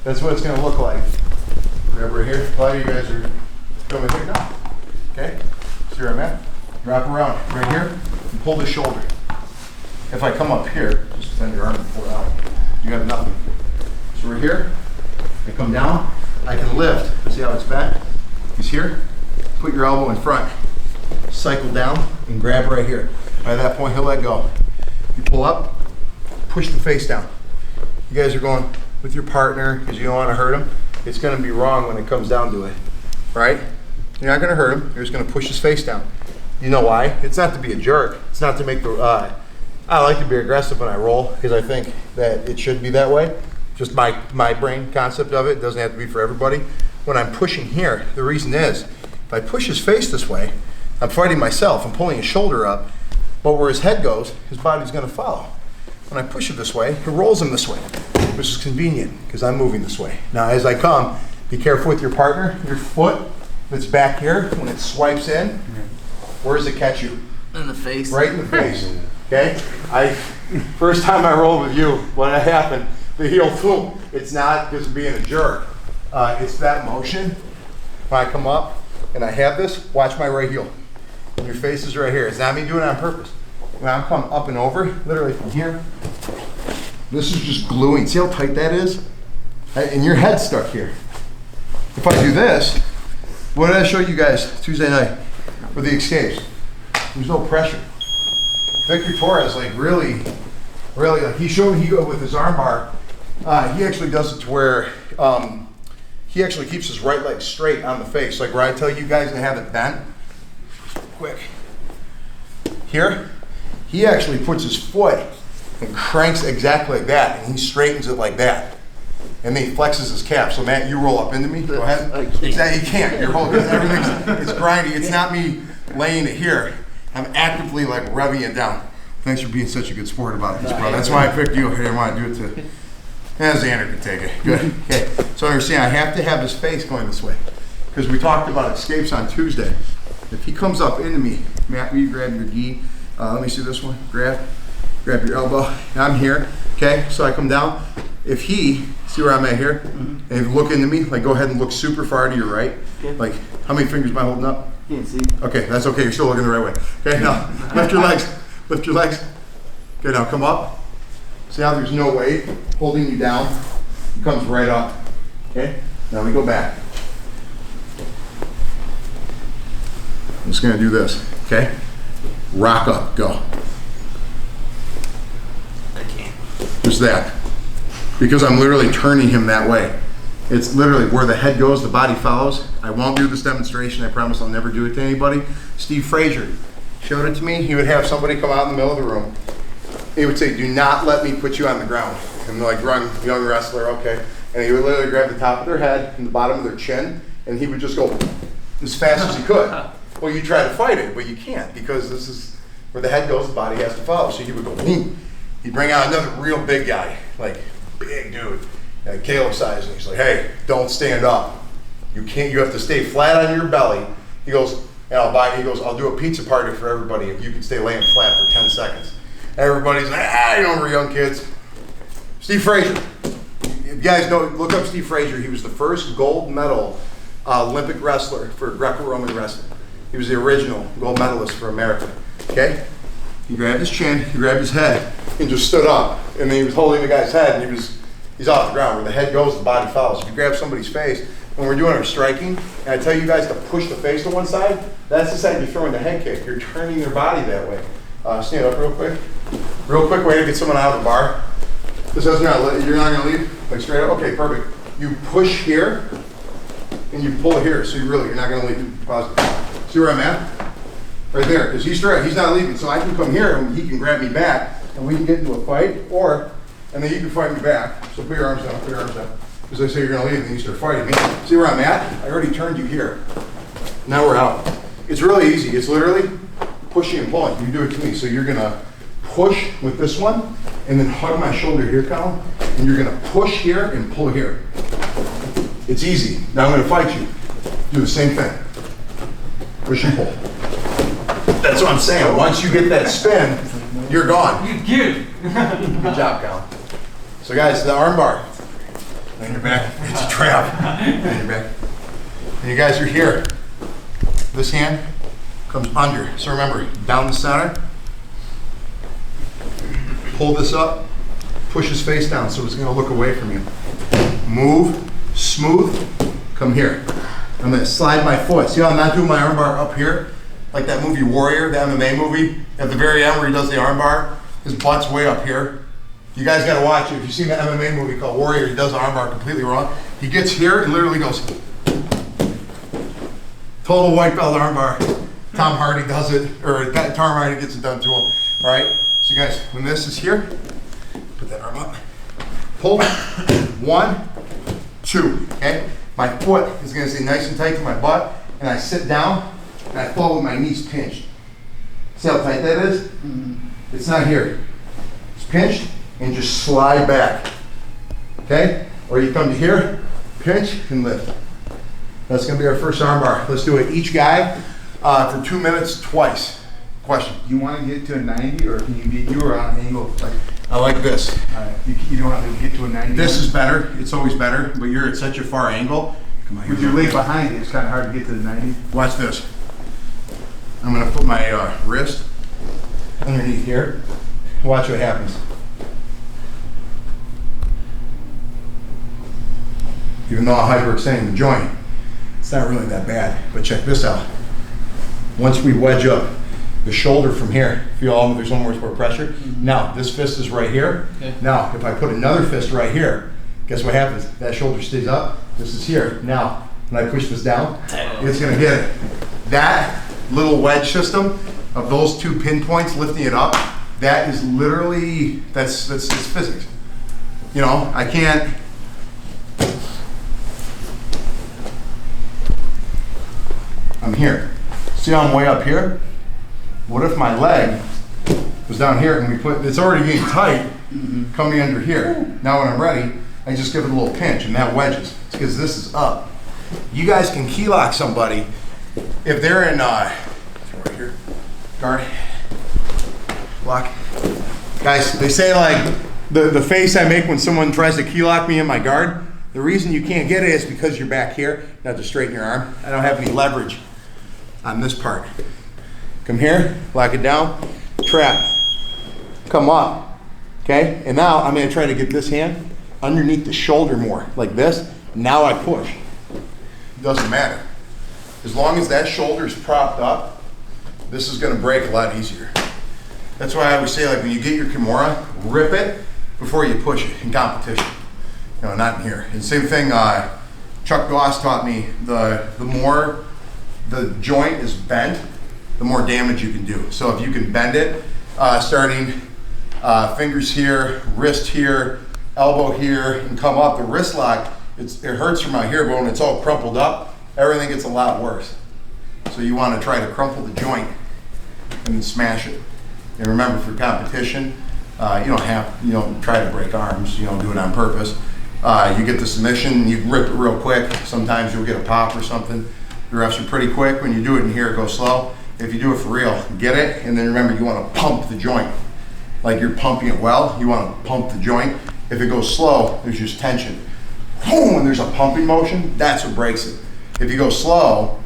That's what it's gonna look like. Grab right here. A lot of you guys are coming here now. Okay? See where I'm at? Drop around right here and pull the shoulder. If I come up here, just extend your arm and pull it out. You have nothing. So we're here. I come down. I can lift. See how it's back? He's here. Put your elbow in front. Cycle down and grab right here. By that point, he'll let go. You pull up, push the face down. You guys are going with your partner because you don't want to hurt him. It's going to be wrong when it comes down to it, right? You're not going to hurt him. You're just going to push his face down. You know why? It's not to be a jerk. It's not to make the, I like to be aggressive when I roll because I think that it should be that way. Just my brain concept of it. It doesn't have to be for everybody. When I'm pushing here, the reason is, if I push his face this way, I'm fighting myself. I'm pulling his shoulder up, but where his head goes, his body's going to follow. When I push it this way, it rolls him this way, which is convenient because I'm moving this way. Now, as I come, be careful with your partner. Your foot that's back here, when it swipes in, where does it catch you? In the face. Right in the face. Okay? First time I rolled with you, what happened? The heel, boom. It's not just being a jerk. It's that motion. When I come up and I have this, watch my right heel. And your face is right here. It's not me doing it on purpose. When I'm coming up and over, literally from here, this is just gluing. See how tight that is? And your head's stuck here. If I do this, what did I show you guys Tuesday night with the escapes? There's no pressure. Victor Torres, like really, like he showed me with his arm bar, he actually does it to where he actually keeps his right leg straight on the face. Like where I tell you guys to have it bent, quick. Here, he actually puts his foot and cranks exactly like that, and he straightens it like that. And then he flexes his calf. So Matt, you roll up into me. Go ahead. Exactly, you can't. You're holding everything's it's grindy. It's not me laying it here. I'm actively like revving it down. Thanks for being such a good sport about this, bro. That's why I picked you. I didn't want to do it to. Xander can take it. Good. Okay. So understand, I have to have his face going this way because we talked about escapes on Tuesday. If he comes up into me, Matt, will you grab your gi? Let me see this one. Grab your elbow. And I'm here. Okay. So I come down. If he, see where I'm at here, and if you look into me, like go ahead and look super far to your right. Okay. Like how many fingers am I holding up? Can't see. Okay, that's okay. You're still looking the right way. Okay. Now lift your legs. Lift your legs. Okay. Now come up. See how there's no weight holding you down? It comes right up. Okay? Now we go back. I'm just gonna do this. Okay? Rock up, go. I can't. Just that. Because I'm literally turning him that way. It's literally where the head goes, the body follows. I won't do this demonstration. I promise I'll never do it to anybody. Steve Frazier showed it to me. He would have somebody come out in the middle of the room. He would say, do not let me put you on the ground. And like, young wrestler, okay. And he would literally grab the top of their head and the bottom of their chin, and he would just go as fast as he could. Well, you try to fight it, but you can't because this is where the head goes, the body has to follow. So he would go boom. He'd bring out another real big guy, like big dude, like Caleb size, and he's like, hey, don't stand up. You can't, you have to stay flat on your belly. He goes, and I'll do a pizza party for everybody if you can stay laying flat for 10 seconds. Everybody's like, you know, we're young kids. Steve Frazier. You guys know, look up Steve Frazier. He was the first gold medal Olympic wrestler for Greco-Roman wrestling. He was the original gold medalist for America. Okay? He grabbed his chin, he grabbed his head, and just stood up. And then he was holding the guy's head, and he's off the ground. Where the head goes, the body follows. If you grab somebody's face, when we're doing our striking, and I tell you guys to push the face to one side, that's the side you're throwing the head kick. You're turning their body that way. Stand up real quick. Real quick way to get someone out of the bar. This doesn't, you're not going to leave? Like straight up? Okay, perfect. You push here, and you pull here, so you're not going to leave. Pause. See where I'm at? Right there, because he's straight. He's not leaving, so I can come here, and he can grab me back, and we can get into a fight, and then you can fight me back. So put your arms down, put your arms down. Because I say you're going to leave, and you start fighting me. See where I'm at? I already turned you here. Now we're out. It's really easy. It's literally pushing and pulling. You do it to me. So you're going to push with this one, and then hug my shoulder here, Colin, and you're going to push here and pull here. It's easy. Now I'm going to fight you. Do the same thing. Push and pull. That's what I'm saying. Once you get that spin, you're gone. Good. Good job, Colin. So guys, the arm bar. Lean your back. It's a trap. Lean your back. And you guys are here. This hand comes under. So remember, down the center. Pull this up. Push his face down so it's going to look away from you. Move. Smooth. Come here. I'm going to slide my foot. See how I'm not doing my armbar up here? Like that movie Warrior, the MMA movie. At the very end where he does the armbar, his butt's way up here. You guys got to watch it. If you've seen the MMA movie called Warrior, he does the armbar completely wrong. He gets here and literally goes. Total white belt armbar. Tom Hardy does it, or Tom Hardy gets it done to him. All right, so guys, when this is here, put that arm up. Pull. 1, 2. Okay, my foot is going to stay nice and tight to my butt, and I sit down and I fall with my knees pinched. See how tight that is? It's not here. It's pinched and just slide back. Okay, or you come to here, pinch and lift. That's going to be our first arm bar. Let's do it. Each guy for 2 minutes twice. Question. You want to get to a 90 or can you get, you are on an angle? Like, I like this. you don't have to get to a 90? This is better. It's always better, but you're at such a far angle. Come on, with your leg behind it, it's kind of hard to get to the 90. Watch this. I'm going to put my wrist underneath here. Watch what happens. Even though I'm hyperextending the joint, it's not really that bad. But check this out. Once we wedge up the shoulder from here, feel all there's no more pressure. Now this fist is right here. Okay. Now if I put another fist right here, guess what happens? That shoulder stays up. This is here. Now when I push this down, it's going to get it. That little wedge system of those 2 pinpoints lifting it up, that is literally that's physics. You know, I can't. I'm here. See how I'm way up here? What if my leg was down here and we put, it's already getting tight, coming under here. Now when I'm ready, I just give it a little pinch and that wedges. It's because this is up. You guys can key lock somebody if they're in, right here, guard, lock. Guys, they say like, the face I make when someone tries to key lock me in my guard, the reason you can't get it is because you're back here, not to straighten your arm. I don't have any leverage on this part. Come here, lock it down, trap, come up, okay? And now I'm gonna try to get this hand underneath the shoulder more, like this. Now I push. It doesn't matter. As long as that shoulder is propped up, this is gonna break a lot easier. That's why I always say, like when you get your Kimura, rip it before you push it in competition. You know, not in here. And same thing, Chuck Goss taught me, the more the joint is bent, the more damage you can do. So if you can bend it, starting fingers here, wrist here, elbow here, and come up, the wrist lock, it hurts from out here, but when it's all crumpled up, everything gets a lot worse. So you want to try to crumple the joint and then smash it. And remember, for competition, you don't try to break arms, you don't do it on purpose. You get the submission, you rip it real quick. Sometimes you'll get a pop or something. The refs are pretty quick. When you do it in here, go slow. If you do it for real, get it, and then remember, you want to pump the joint. Like you're pumping it well, you want to pump the joint. If it goes slow, there's just tension. When there's a pumping motion, that's what breaks it. If you go slow,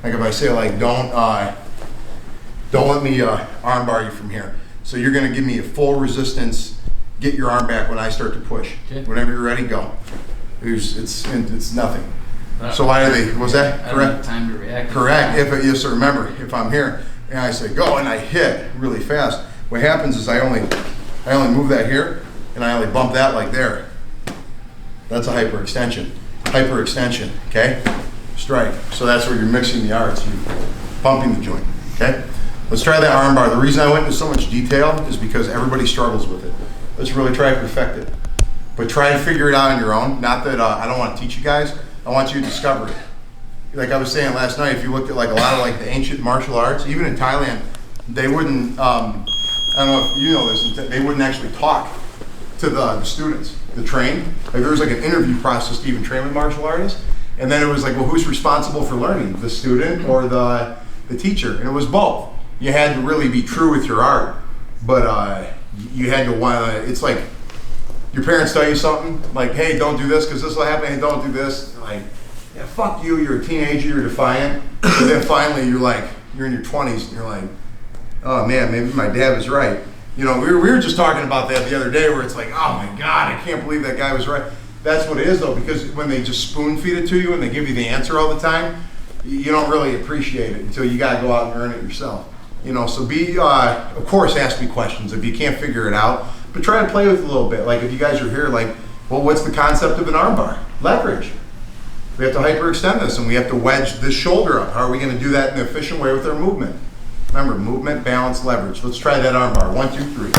like if I say like, don't let me arm bar you from here. So you're gonna give me a full resistance, get your arm back when I start to push. Okay. Whenever you're ready, go. It's nothing. So why do they, was that correct? I don't have time to react. Correct. So remember, if I'm here and I say go and I hit really fast, what happens is I only move that here and I only bump that like there. That's a hyperextension. Hyperextension, okay? Strike. So that's where you're mixing the arts, you're pumping the joint, okay? Let's try that arm bar. The reason I went into so much detail is because everybody struggles with it. Let's really try to perfect it. But try and figure it out on your own. Not that I don't want to teach you guys. I want you to discover it. Like I was saying last night, if you looked at like a lot of like the ancient martial arts, even in Thailand, they wouldn't, I don't know if you know this, they wouldn't actually talk to the students, the trained. Like there was like an interview process to even train with martial artists. And then it was like, well, who's responsible for learning? The student or the teacher? And it was both. You had to really be true with your art, but you had to want to, it's like Your parents tell you something, like, hey, don't do this because this will happen, hey, don't do this. Like, yeah, fuck you, you're a teenager, you're defiant. But then finally you're in your 20s and you're like, oh man, maybe my dad was right. You know, we were just talking about that the other day where it's like, oh my God, I can't believe that guy was right. That's what it is though, because when they just spoon feed it to you and they give you the answer all the time, you don't really appreciate it until you gotta go out and earn it yourself. You know, so of course, ask me questions if you can't figure it out, but try to play with it a little bit. Like if you guys are here, like, well, what's the concept of an arm bar? Leverage. We have to hyperextend this and we have to wedge this shoulder up. How are we gonna do that in an efficient way with our movement? Remember, movement, balance, leverage. Let's try that arm bar. 1, 2, 3.